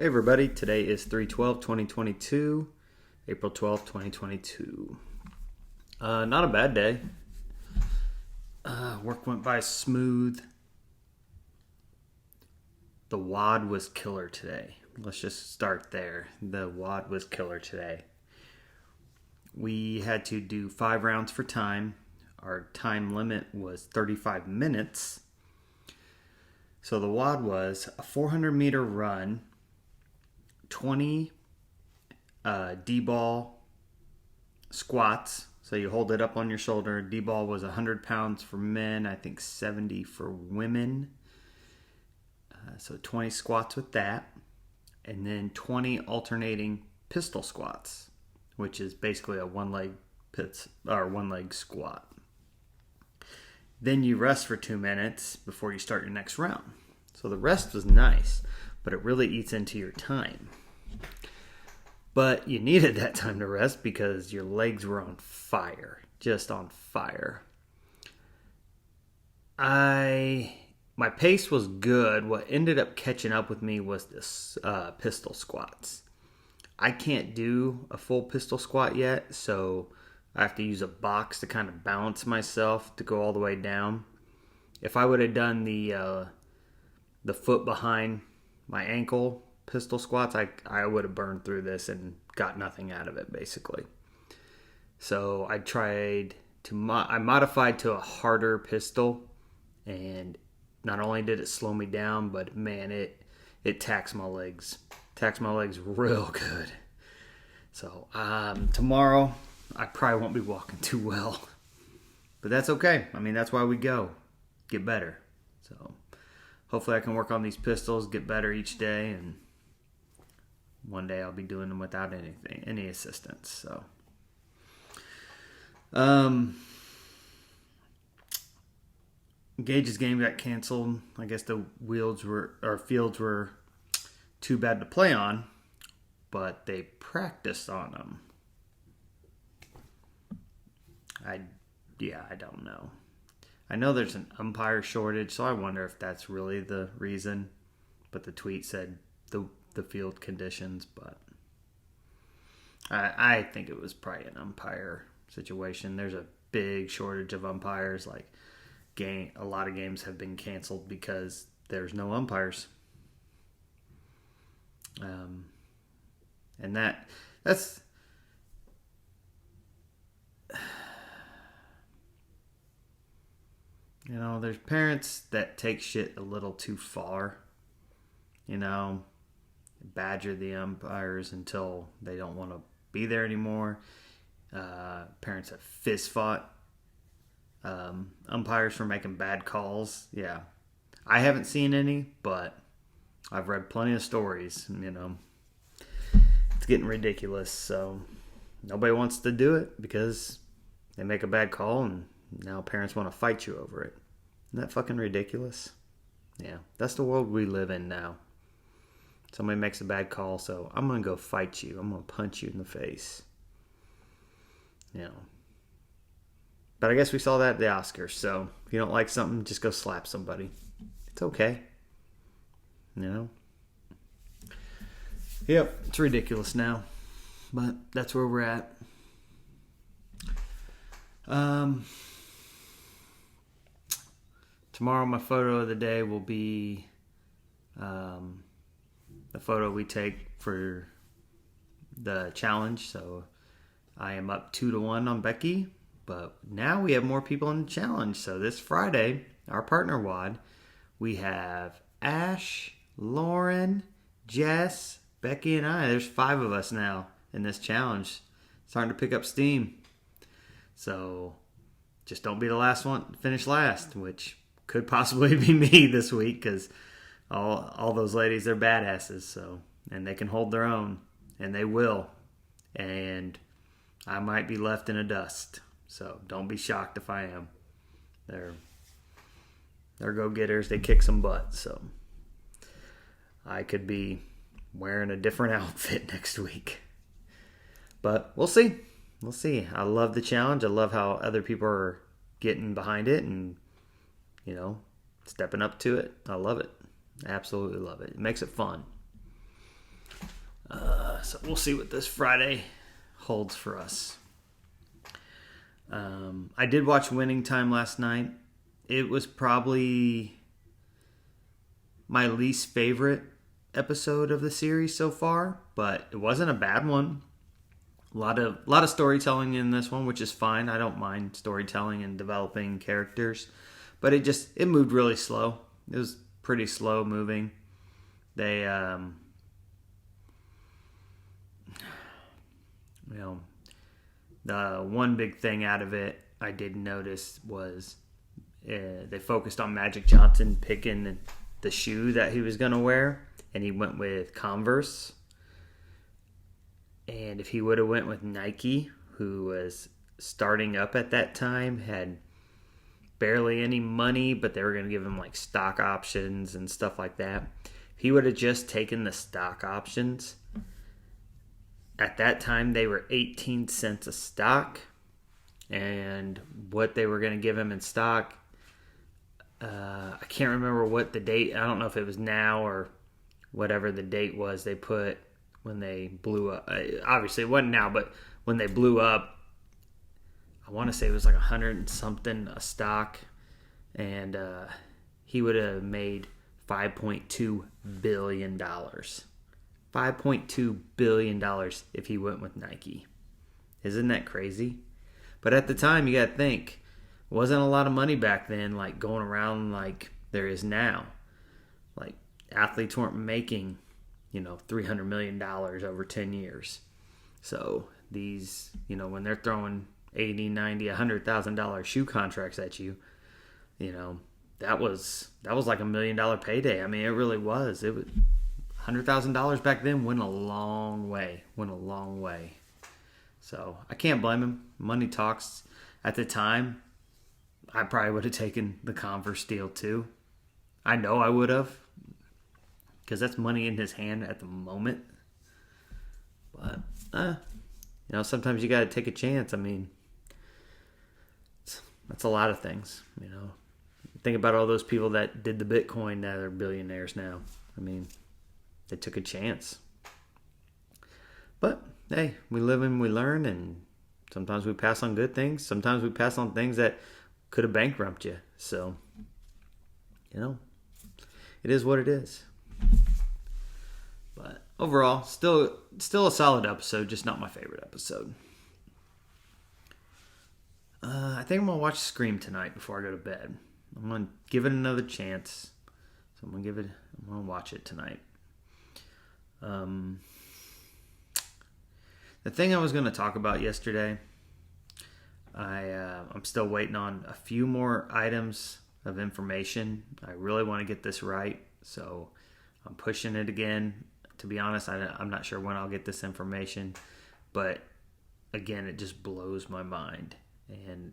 everybody, today is 3/12/2022, April 12th, 2022. Not a bad day. Work went by smooth. The WOD was killer today. Let's just start there. The WOD was killer today. We had to do 5 rounds for time. Our time limit was 35 minutes. So the WOD was a 400-meter run, 20 D-ball squats. So you hold it up on your shoulder. D-ball was 100 pounds for men, I think 70 for women. So 20 squats with that. And then 20 alternating pistol squats, which is basically a one-leg squat. Then you rest for 2 minutes before you start your next round. So the rest was nice, but it really eats into your time. But you needed that time to rest because your legs were on fire, just on fire. My pace was good. What ended up catching up with me was this pistol squats. I can't do a full pistol squat yet, so I have to use a box to kind of balance myself to go all the way down. If I would have done the foot behind my ankle pistol squats, I would have burned through this and got nothing out of it, basically. So I modified to a harder pistol, and not only did it slow me down, but man, it taxed my legs. Taxed my legs real good. So tomorrow, I probably won't be walking too well. But that's okay. I mean, that's why we go. Get better. So hopefully I can work on these pistols, get better each day, and one day I'll be doing them without any assistance. So Gage's game got canceled. I guess the fields were too bad to play on, but they practiced on them. I don't know. I know there's an umpire shortage, so I wonder if that's really the reason. But the tweet said the field conditions, but I think it was probably an umpire situation. There's a big shortage of umpires. Like a lot of games have been canceled because there's no umpires. And that's there's parents that take shit a little too far. Badger the umpires until they don't want to be there anymore. Parents have fist fought umpires for making bad calls. Yeah. I haven't seen any, but I've read plenty of stories. It's getting ridiculous. So nobody wants to do it because they make a bad call and now parents want to fight you over it. Isn't that fucking ridiculous? Yeah, that's the world we live in now. Somebody makes a bad call, so I'm going to go fight you. I'm going to punch you in the face. But I guess we saw that at the Oscars, so if you don't like something, just go slap somebody. It's okay. Yep, it's ridiculous now. But that's where we're at. Tomorrow, my photo of the day will be the photo we take for the challenge. So I am up 2-1 on Becky, but now we have more people in the challenge. So this Friday, our partner WOD, we have Ash, Lauren, Jess, Becky, and I. There's 5 of us now in this challenge. Starting to pick up steam. So just don't be the last one to finish last, which could possibly be me this week because all those ladies, they're badasses. So, and they can hold their own, and they will. And I might be left in a dust. So don't be shocked if I am. They're go-getters. They kick some butt. So I could be wearing a different outfit next week. But we'll see. We'll see. I love the challenge. I love how other people are getting behind it and, stepping up to it. I love it. Absolutely love it. It makes it fun. So we'll see what this Friday holds for us. I did watch Winning Time last night. It was probably my least favorite episode of the series so far, but it wasn't a bad one. A lot of storytelling in this one, which is fine. I don't mind storytelling and developing characters, but it moved really slow. It was pretty slow moving. They the one big thing out of it I did notice was they focused on Magic Johnson picking the shoe that he was going to wear, and he went with Converse. And if he would have went with Nike, who was starting up at that time, had barely any money, but they were going to give him like stock options and stuff like that. If he would have just taken the stock options, at that time they were 18 cents a stock, and what they were going to give him in stock, I can't remember what the date, I don't know if it was now or whatever the date was they put when they blew up. Obviously it wasn't now, but when they blew up, I want to say it was like 100 and something a stock, and he would have made $5.2 billion. $5.2 billion if he went with Nike. Isn't that crazy? But at the time, you got to think, wasn't a lot of money back then, like going around like there is now. Like athletes weren't making, $300 million over 10 years. So these, when they're throwing $80, $90, $100,000 shoe contracts at you, that was like $1 million payday. I mean, it really was. It was $100,000 back then went a long way. So I can't blame him. Money talks. At the time, I probably would have taken the Converse deal too. I know I would have, because that's money in his hand at the moment. But sometimes you got to take a chance. I mean, that's a lot of things. Think about all those people that did the Bitcoin that are billionaires now. I mean, they took a chance. But hey, we live and we learn, and sometimes we pass on good things. Sometimes we pass on things that could have bankrupted you. So, it is what it is. But overall, still a solid episode, just not my favorite episode. I think I'm going to watch Scream tonight before I go to bed. I'm going to give it another chance. So I'm going to watch it tonight. The thing I was going to talk about yesterday, I'm still waiting on a few more items of information. I really want to get this right, so I'm pushing it again. To be honest, I'm not sure when I'll get this information, but again, it just blows my mind. And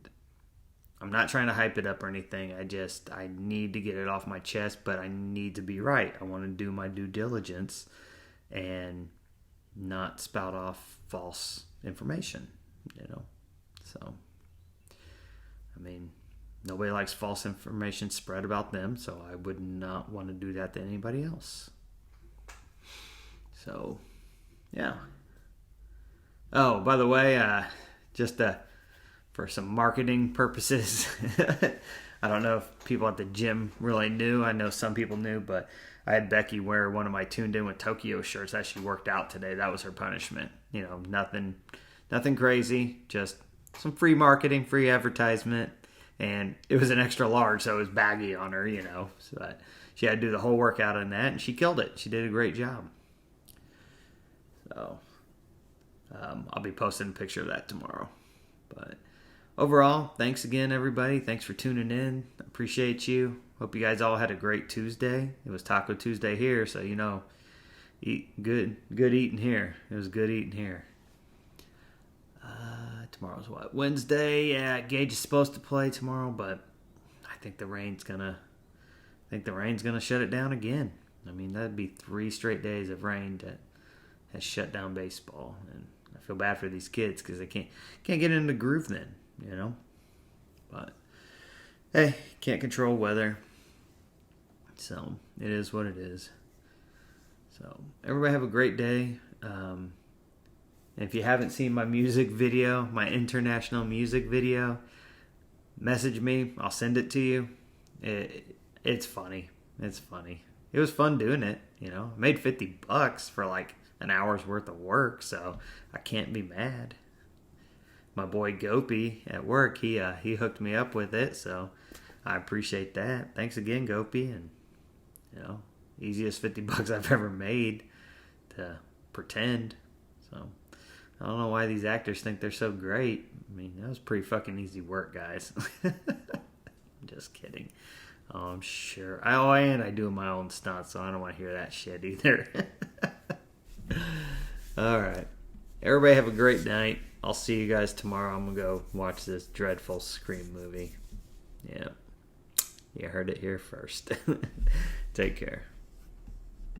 I'm not trying to hype it up or anything. I need to get it off my chest, but I need to be right. I want to do my due diligence and not spout off false information, So, I mean, nobody likes false information spread about them, so I would not want to do that to anybody else. So, yeah. Oh, by the way, just for some marketing purposes, I don't know if people at the gym really knew. I know some people knew, but I had Becky wear one of my Tuned In with Tokyo shirts as she worked out today. That was her punishment. Nothing crazy, just some free marketing, free advertisement, and it was an extra large, so it was baggy on her, So she had to do the whole workout in that, and she killed it. She did a great job. So I'll be posting a picture of that tomorrow. But overall, thanks again, everybody. Thanks for tuning in. Appreciate you. Hope you guys all had a great Tuesday. It was Taco Tuesday here, so eat good eating here. It was good eating here. Tomorrow's what? Wednesday. Yeah, Gage is supposed to play tomorrow, but I think the rain's gonna shut it down again. I mean, that'd be 3 straight days of rain that has shut down baseball, and I feel bad for these kids because they can't get in the groove then, But hey, can't control weather, so it is what it is. So everybody have a great day. If you haven't seen my music video, my international music video, message me. I'll send it to you. It's funny. It's funny. It was fun doing it. I made $50 for like an hour's worth of work, so I can't be mad. My boy Gopi at work, he hooked me up with it, so I appreciate that. Thanks again, Gopi, and easiest $50 I've ever made to pretend. So I don't know why these actors think they're so great. I mean, that was pretty fucking easy work, guys. Just kidding. Oh, I'm sure. And I do my own stunts, so I don't want to hear that shit either. All right. Everybody have a great night. I'll see you guys tomorrow. I'm going to go watch this dreadful Scream movie. Yeah. You heard it here first. Take care.